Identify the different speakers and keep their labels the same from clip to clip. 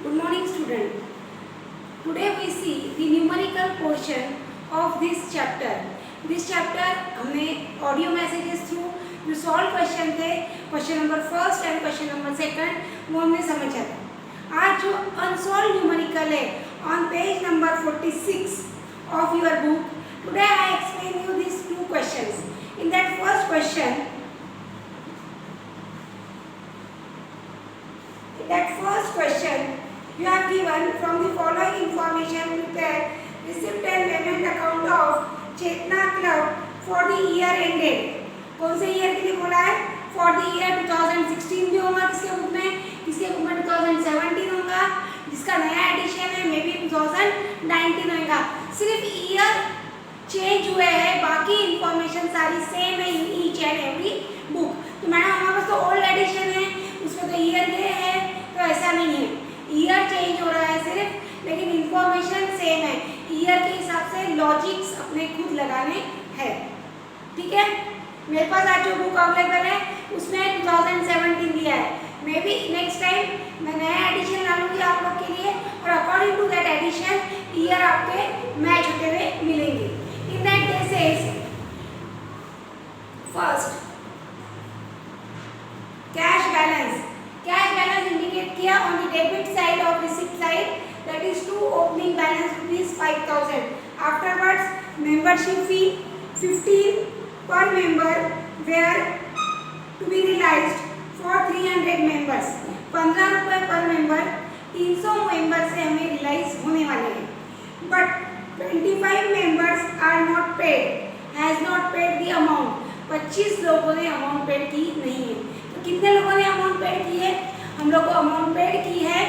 Speaker 1: Good morning, student. Today we see the numerical portion of this chapter. This chapter हमने audio messages through जो solve question थे, question number first and question number second, वो हमने समझा था. आज जो अनसॉल्व न्यूमेरिकल है on page number 46 of your book, today I explain you these two questions. In that first question, you have given from the following information prepare receipt and payment account of Chetna club for the year ended. कौन से year के लिए बोला है? For the year 2016 भी होगा किसके book में, किसके बुक में 2017 होगा, जिसका नया एडिशन है मे बी 2019 होगा. सिर्फ ईयर चेंज हुए हैं, बाकी इंफॉर्मेशन सारी सेम है in each and every book. तो मैडम हमारे पास तो ओल्ड एडिशन है, उसमें तो ईयर ये है, तो ऐसा नहीं है. ईयर चेंज हो रहा है सिर्फ, लेकिन इंफॉर्मेशन सेम है. ईयर के हिसाब से लॉजिक्स अपने खुद लगाने हैं. ठीक है, मेरे पास आज जो बुक अवेलेबल है उसमें 2017 दिया है. मे बी नेक्स्ट टाइम मैं नया एडिशन डालूंगी आप लोग के लिए, और according to that edition year आपके मैच होते हुए मिलेंगे. In that cases first cash balance indicate किया on the debit side of receipt side, that is to opening balance rupees 5000. Afterwards membership fee 15 per member were to be realized for 300 members. 15 रुपये पर member 300 member से हमें relies होने वाले हैं. But 25 members are not paid, has not paid the amount. 25 लोगों ने amount paid की नहीं है. तो कितने लोगों ने अमाउंट पेड की है? हम लोग को अमाउंट पेड की है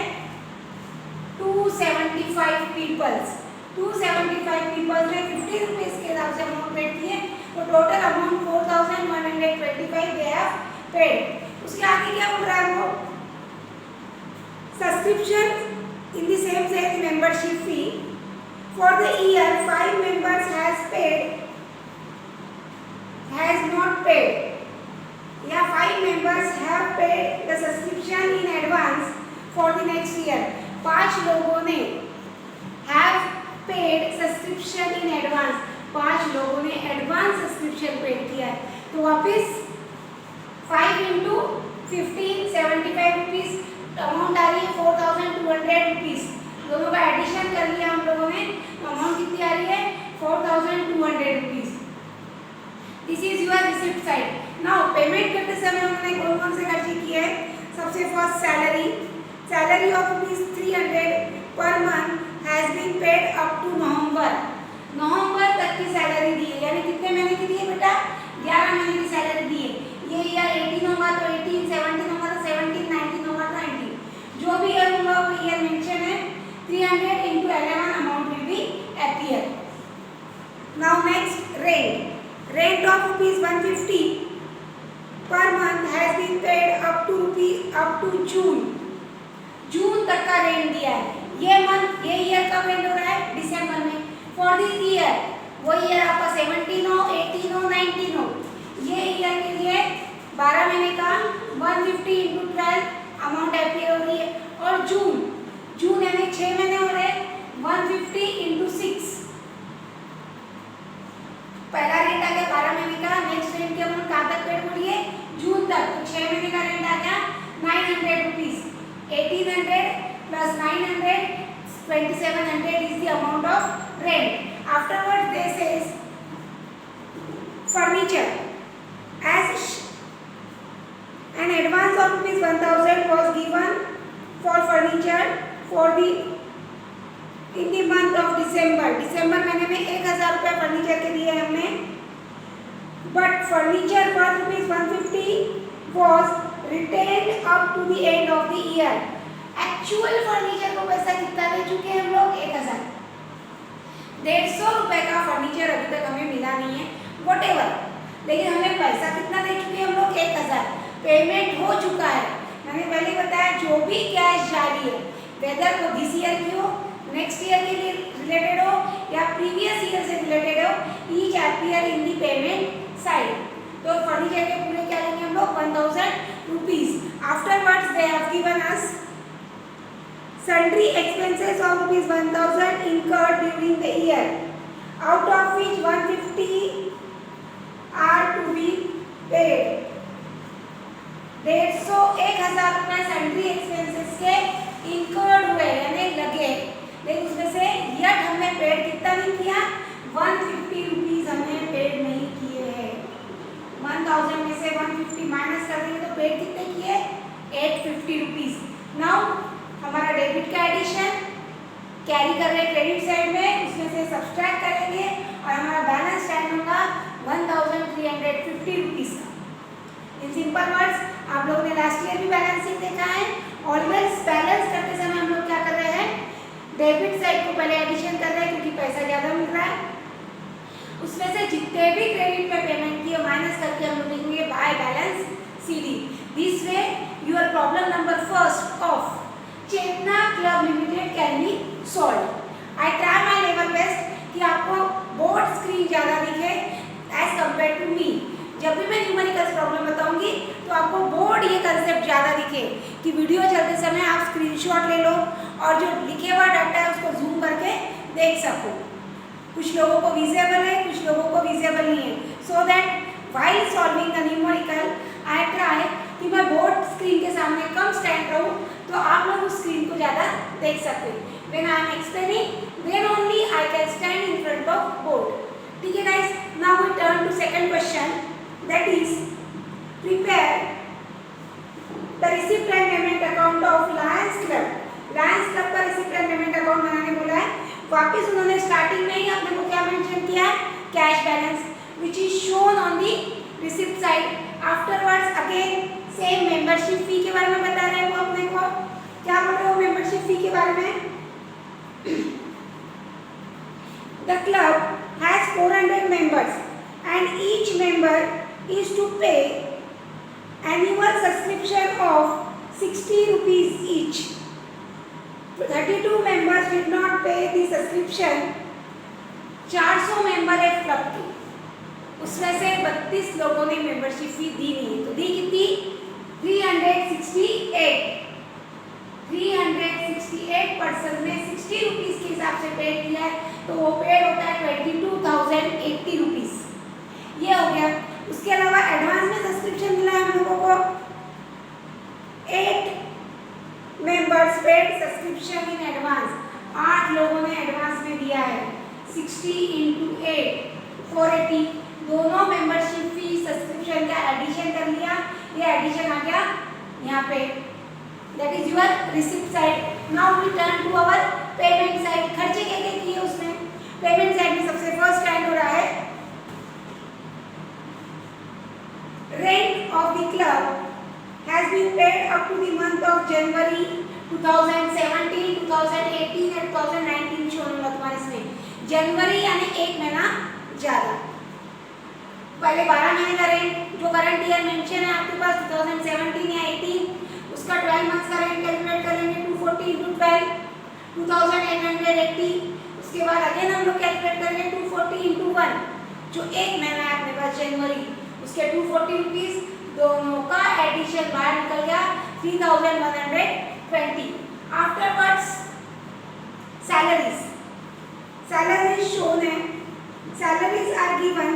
Speaker 1: 275 पीपल्स. 275 पीपल्स ने 50 रुपीज के हिसाब से अमाउंट पेड किए, तो total amount 4125 they have paid. उसके आगे क्या बोल रहा है वो? Subscription in the same sales membership fee for the year 5 members has not paid, या 5 members have paid the subscription in advance for the next year. 5 लोगों ने have paid subscription in advance. 5 लोगों ने एडवांस सब्सक्रिप्शन पेड किया है. तो वापस 5 into 15 75 rupees amount आ रही है 4200 रुपीज. दोनों का एडिशन कर लिया हम लोगों ने, तो अमाउंट कितनी आ रही है 4200 rupees. This is your receipt side. Now payment करते समय हमने कौन कौन से खर्चे किए हैं? सबसे first salary of rupees 300 per month has been paid up to नवंबर तक की सैलरी दी है. यानी कितने महीने की दी है बेटा? 11 महीने की सैलरी दी है. ये ईयर 18 होगा तो 18, 17 होगा तो 17, 19 होगा तो 19. जो भी ईयर होगा वो ईयर मेंशन है. 300 into 11 amount will be appear. Now next rent of rupees 150 per month has been paid up to जून तक का रेंट दिया है. ये ईयर कब एंड हो रहा है? दिसंबर में. फॉर दिस ईयर, वो ईयर आपका 17 हो, 18 हो, 19 हो, ये ईयर के लिए 12 महीने का 150 into 12 अमाउंट अपीयर हो रही है. और जून यानी 6 महीने हो रहे हैं, 150 into 6. पहला रेंट आ गया 12 महीने का. नेक्स्ट रेंट की अमाउंट कहाँ तक पेड हो रही है? जून तक. तो 6 महीने का रेंट आ गया 900 rupees. 1800 plus 900 2700 is the amount of rent. Afterwards they says furniture, as an advance of rupees 1000 was given for furniture for the in the month of दिसंबर महीने में 1000 रुपये फर्नीचर के दिए हमने. But furniture for rupees 150 was retained up to the end of the year. Actual furniture को पैसा कितना दे चुके हैं हम लोग? 1000. 150 रुपए का फर्नीचर अभी तक हमें मिला नहीं है, व्हाटएवर, लेकिन हमें पैसा कितना दे चुके हैं हम लोग? 1000. पेमेंट हो चुका है. मैंने पहले बताया जो भी कैश जारी है, वेदर वो दिस ईयर की हो, नेक्स्ट ईयर के लिए रिलेटेड हो या प्रीवियस ईयर से रिलेटेड हो, each appear in the payment side. तो फर्नीचर के पूरे क्या लेंगे हम लोग? 1000 rupees. Afterwards they have given us sundry expenses of ₹1,000 incurred during the year, out of which 150 are to be paid. 1,500 रुपये सैलरी एक्सपेंसेस के इंकर्ड हुए यानी लगे, लेकिन उसमें से यट हमने पेड कितना नहीं किया, 150 रुपीज हमने पेड नहीं किए हैं। 1000 में से 150 माइनस कर देंगे तो पेड कितने किए, 850 रुपीज। नाउ हमारा डेबिट का एडिशन कैरी कर रहे क्रेडिट साइड में, उसमें से सब्सट्रैक्ट करेंगे और हमारा बैलेंस स्टैंड होगा 1350 रुपीज का। इन सिंपल वर्ड्स आप लोगों ने लास्ट ईयर भी बैलेंसिंग देखा है। ऑलवेज बैलेंस करते समय हम लोग क्या कर रहे हैं, डेबिट साइड को पहले एडिशन कर रहे हैं क्योंकि पैसा ज़्यादा मिल रहा है। उसमें से जितने भी क्रेडिट में पेमेंट किए माइनस करके हम लोग लिखेंगे by balance CD। This way your problem number first of Chetna club limited can be solve. I try my level best कि आपको बोर्ड स्क्रीन ज़्यादा दिखे एज कम्पेयर टू मी। जब भी मैं न्यूमेरिकल्स प्रॉब्लम बताऊंगी तो आपको बोर्ड ये कंसेप्ट ज़्यादा दिखे कि वीडियो चलते समय आप स्क्रीनशॉट ले लो और जो लिखे हुआ डाटा है उसको जूम करके देख सको। कुछ लोगों को विजिबल है, कुछ लोगों को विजिबल नहीं है। So that while solving the numerical I try कि मैं बोर्ड स्क्रीन के सामने कम स्टैंड रहूँ तो आप लोग उस स्क्रीन को ज़्यादा देख सकते। When I am explaining then only I can stand in front of board. ठीक है guys, now we turn to second question, that is prepare the receipt and payment account of Lions Club। Lions Club का receipt and payment account बनाने बोला है। वापस उन्होंने starting में ही अपने को क्या मेंशन किया है, cash balance which is shown on the receipt side। Afterwards again same membership fee के बारे में बता रहे हैं वो अपने को। क्या बोल रहे हो मेंबरशिप फी के बारे में? The club has 400 members and each member is to pay annual subscription of 60 rupees each। 32 members did not pay the subscription। 400 member है क्लब की, उसमें से 32 लोगों ने मेंबरशिप फी दी नहीं है, तो दी कितनी, 368। 368 पर्सन ने 60 रुपीज के हिसाब से पेड किया है, तो वो पेड होता है 22,080 रुपीज। ये हो गया। उसके अलावा एडवांस में सब्सक्रिप्शन मिला है हम लोगों को, 8 members paid subscription in advance. 8 लोगों ने एडवांस में दिया है। 60 × 8 480। दोनों मेंबरशिप फी सब्सक्रिप्शन का एडिशन कर लिया, ये एडिशन आ गया यहाँ पे। That is your receipt side. Now we turn to our payment side. खर्चे क्या क्या किए उसमें? पेमेंट साइड में सबसे फर्स्ट स्टैंड हो रहा है rent of the club has been paid up to the month of January 2017, 2018 and 2019 show होगा तुम्हारे इसमें। जनवरी यानी एक महीना ज़्यादा। पहले 12 महीने का रेंट जो करंट ईयर मेंशन है आपके पास 2017 या 18, उसका 12 मंथ्स का रेंट कैलकुलेट करेंगे 240 × 12 2880। उसके बाद अगेन हम लोग कैलकुलेट करेंगे 240 × 1 जो एक महीना है अपने पास जनवरी, उसके 240 रुपीज, दोनों का एडिशन बाहर निकल गया 3120। Afterwards salaries. सैलरीज शोन है। Salaries are given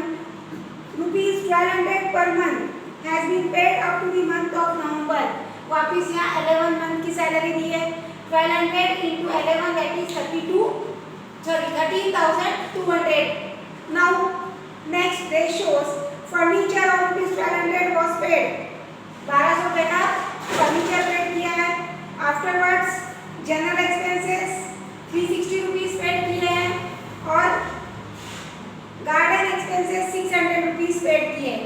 Speaker 1: ₹1200 per month has been paid up to the month of November। वापिस यहाँ 11 मंथ की सैलरी दी है। 1200 × 11 that is 13,200। Now next day shows furniture और ₹1200 was paid। 1200 रुपये का फर्नीचर पेड किया है। Afterwards general expenses 360 rupees paid किए हैं और गार्डन एक्सपेंसेस 600 रुपीज पेड किए हैं।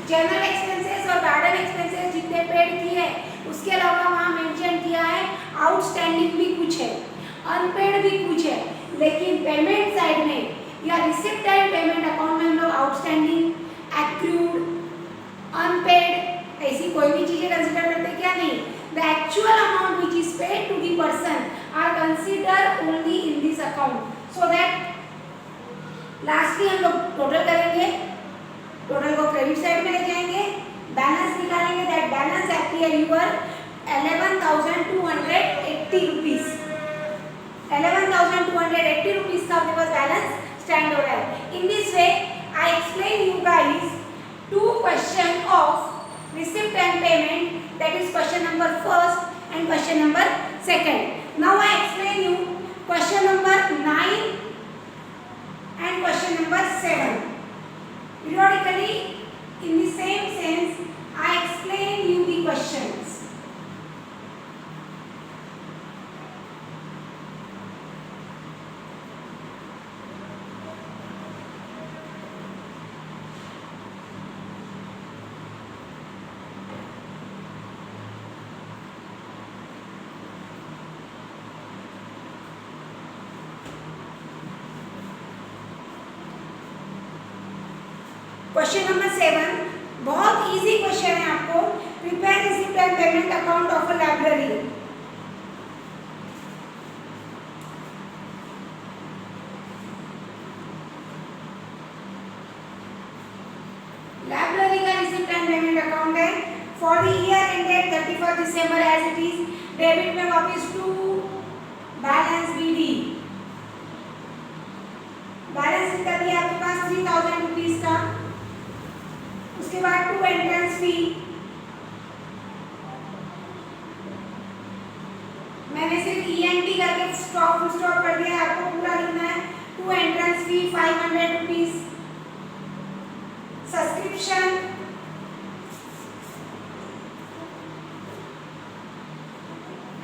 Speaker 1: जनरल एक्सपेंसेस और गार्डन एक्सपेंसेस जितने पेड किए हैं उसके अलावा वहाँ मेंशन किया है आउटस्टैंडिंग भी कुछ है, अनपेड भी कुछ है, लेकिन पेमेंट साइड में या रिसिप्ट एंड पेमेंट अकाउंट में हम लोग आउटस्टैंडिंग, एक्रूड, अनपेड ऐसी कोई भी चीजें कंसीडर करते क्या नहीं। The actual amount which is paid to the person are consider only in this account. So that lastly हम लोग टोटल करेंगे, टोटल को क्रेडिट साइड में ले जाएंगे, बैलेंस निकालेंगे। That balance appear your 11,280 rupees. 280 rupees का अपने पास बैलेंस स्टैंड हो रहा है। In this way I explain you guys two question of receipt and payment, that is question number first and question number second. Now I explain you question number 9 and question number 7. Periodically, in the same sense, I explain you the questions. Question number 7 बहुत easy question है आपको। Prepare receipt and payment account of a library. Library का receipt and payment account है for the year ended 31 December as it is. Debit में वापस to balance BD. Balance कितना दिया आपके पास 3000 रुपीज का। उसके बाद टू एंट्रेंस फी, मैंने सिर्फ ईएनटी करके स्टॉप कर दिया, आपको पूरा लिखना है। To entrance fee 500 rupees. Subscription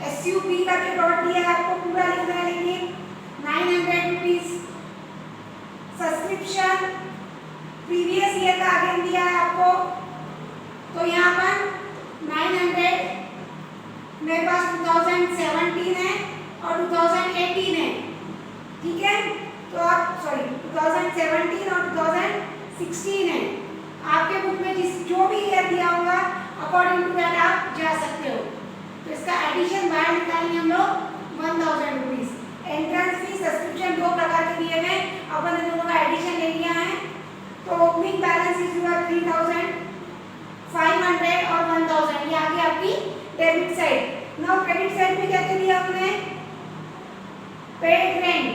Speaker 1: SUP करके डॉट दिया है, आपको पूरा लिखना है लेकिन 900 रुपीज। सब्सक्रिप्शन प्रीवियस ईयर का अगेन दिया है आपको, तो यहाँ पर 900 मेरे पास 2017 है और 2018 है, ठीक है। तो आप 2017 और 2016 है। आपके बुक में जो भी ईयर दिया होगा अकॉर्डिंग टू दैट आप जा सकते हो। तो इसका एडिशन बाहर निकालेंगे हम लोग 1000 रुपीज। एंट्रेंस फी सब्सक्रिप्शन दो प्रकार के दिए गए, अपन ने दोनों का एडिशन ले लिया है। तो ओपनिंग बैलेंस इज योर 3000, 500 और 1000। ये आगे आपकी debit side. Now credit side में क्या दिया हमने? Paid rent,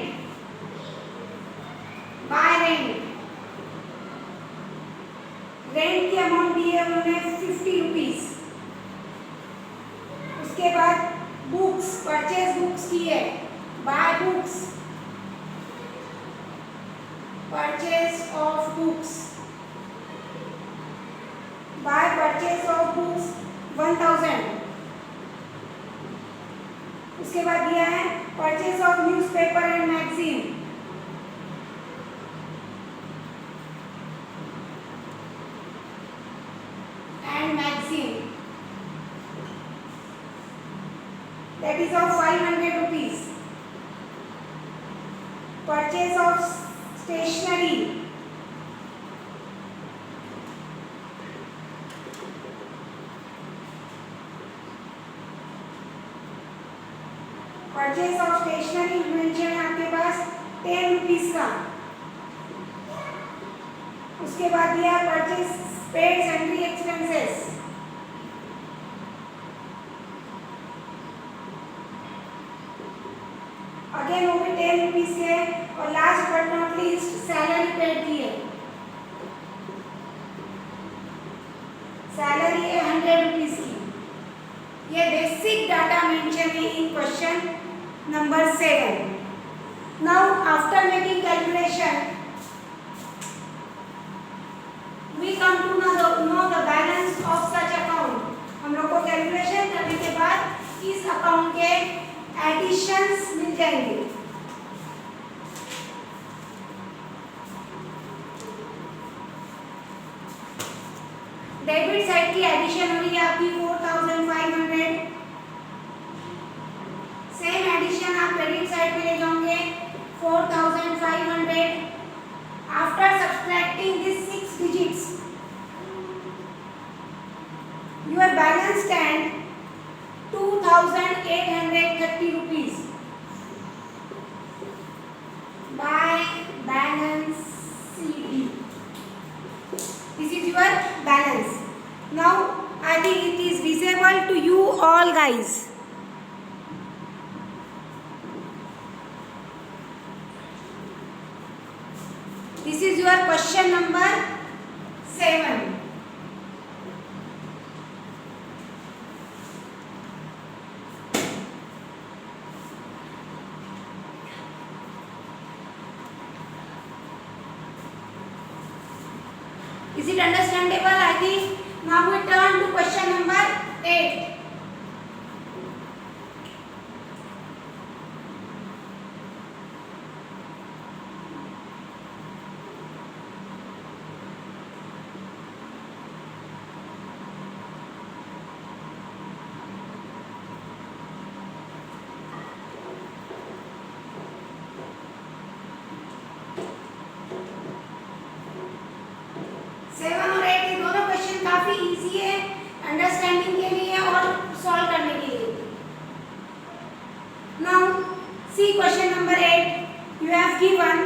Speaker 1: bye rent. Rent की अमाउंट दी है उन्होंने 50 रुपीज। उसके बाद बुक्स, परचेज बुक्स की है, buy books, purchase of books, by purchase of books 1000। उसके बाद दिया है purchase of newspaper and magazine, that is of 500 rupees। purchase of stationery, purchase of stationery mention है आपके पास 10 रुपीज का। उसके बाद दिया purchase paid salary expenses, again वो भी 10 रुपीज के। और last but not least salary paid की है, सैलरी है 100 रुपीज की। ये बेसिक डाटा मेंशन है in question number 7। Now after making calculation we come to know the balance of such account. हम लोग को कैलकुलेशन करने के बाद इस अकाउंट के एडिशंस मिल जाएंगे। डेबिट साइड की एडिशन हो रही है आपकी 4500। सेम एडिशन आप क्रेडिट साइड पे ले जाओगे 4500। After subtracting this 6 digits your balance stand 2830 rupees by balance CD. This is your balance. Now I think it is visible to you all guys. question number 7. Is it understandable? I think now we turn to question number 8. काफी easy है understanding के लिए और solve करने के लिए. Now see question number 8. You have given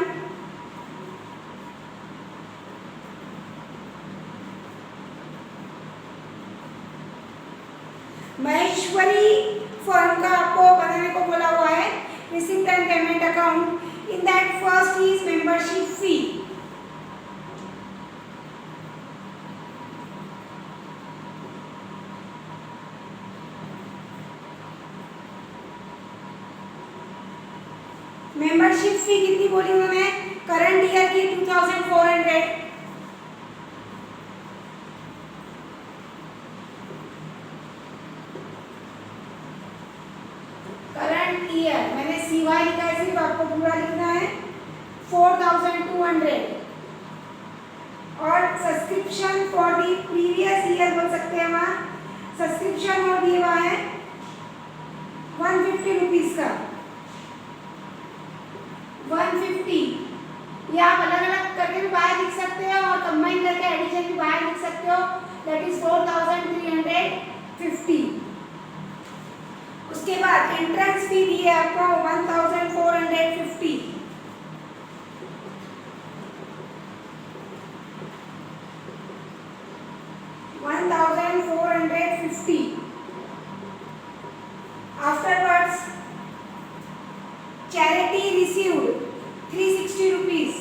Speaker 1: Maheshwari firm का आपको बनाने को बोला हुआ है receipt and payment account. In that first is membership fee. Membership fee कितनी बोली उन्होंने? करंट ईयर की 2400. करंट ईयर मैंने सीवाई लिखा है, सिर्फ आपको पूरा लिखना है. 4200 और subscription for the previous year बोल सकते हैं. वहाँ सब्सक्रिप्शन और दिया हुआ है 150 रुपीज का. 150 या आप अलग अलग करके भी बाहर लिख सकते हो और कंबाइन करके एडिशन भी बाहर लिख सकते हो. That is 4350. उसके बाद एंट्रेंस फी दी है आपको 1450. Afterwards, charity received 360 rupees.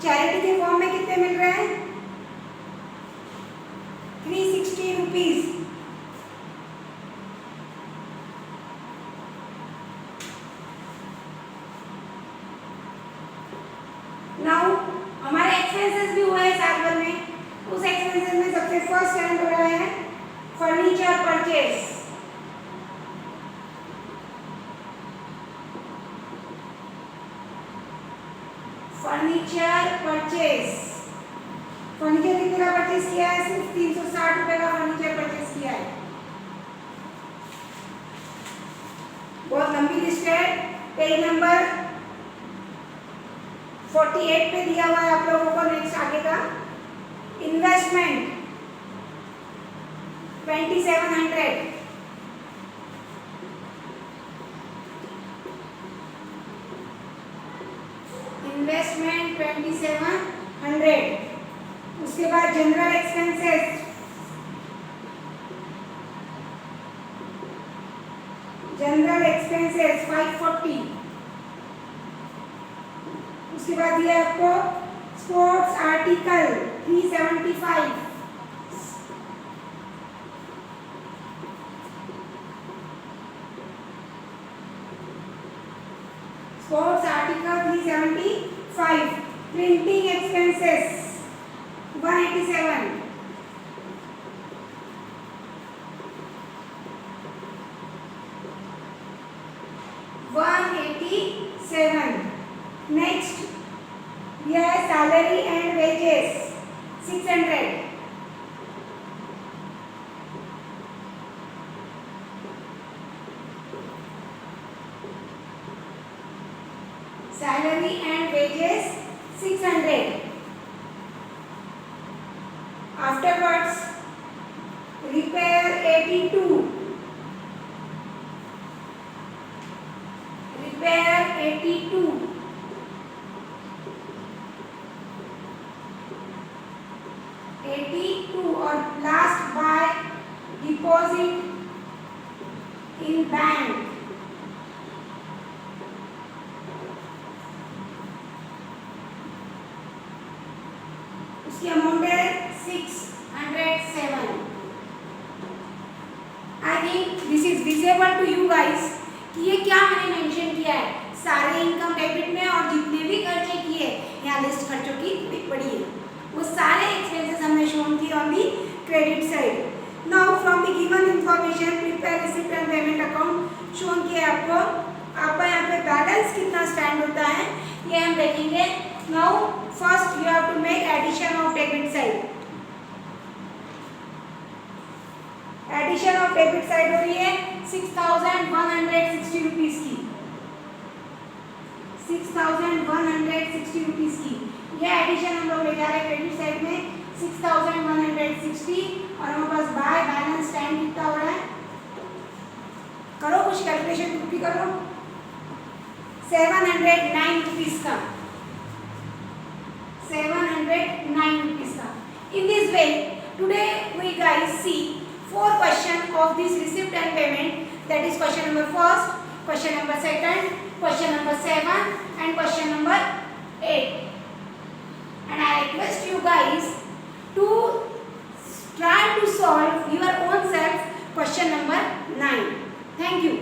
Speaker 1: Charity के फॉर्म में कितने मिल रहे हैं? 360 रुपीज. नाउ हमारे एक्सपेंसेस भी हुए हैं साल भर में. उस एक्सपेंसेस में सबसे फर्स्ट स्टैंड हो रहा है फर्नीचर परचेज. फर्नीचर कितने का परचेज किया है? सिर्फ 360 रुपए का फर्नीचर परचेज किया है. बहुत लंबी लिस्ट है. पेज नंबर 48 पे दिया हुआ है आप लोगों को. नेक्स्ट आगे का इन्वेस्टमेंट 2700. इन्वेस्टमेंट 2700. उसके बाद जनरल एक्सपेंसेस जनरल एक्सपेंसेस 540. उसके बाद ये आपको sports article 375. Sports article 375. Printing expenses 187. Next यह है salary and wages 600. Salary and wages 600. Afterwards, repair 82. Repair 82. और last by deposit in bank. उसकी अमाउंट है 607. I think this is visible to you guys कि ये क्या मैंने मेंशन किया है. सारे इनकम डेबिट में और जितने भी खर्चे किए यहाँ लिस्ट खर्चों की पड़ी है, वो सारे एक्सपेंसेस हमने शोन किए on the credit side. Now from the given information prepare receipt and payment account. Shown किया आपको, आपका यहाँ पे बैलेंस कितना स्टैंड होता है ये हम देखेंगे. Now first you have to make addition of debit side. Addition of debit side हो रही है 6160 रुपीज की. 6160 रुपीज की ये एडिशन हम लोग ले जा रहे हैं क्रेडिट साइड में 6160. और हमारे पास बाय बैलेंस स्टैंड कितना हो रहा है, करो कुछ कैलकुलेशन खुद भी करो. 709 रुपीज का, 709 रुपीज का. In this way today we guys see 4 question of this receipt and payment, that is question number 1, question number 2, question number 7 and question number 8. And I request you guys to try to solve your own self question number 9. Thank you.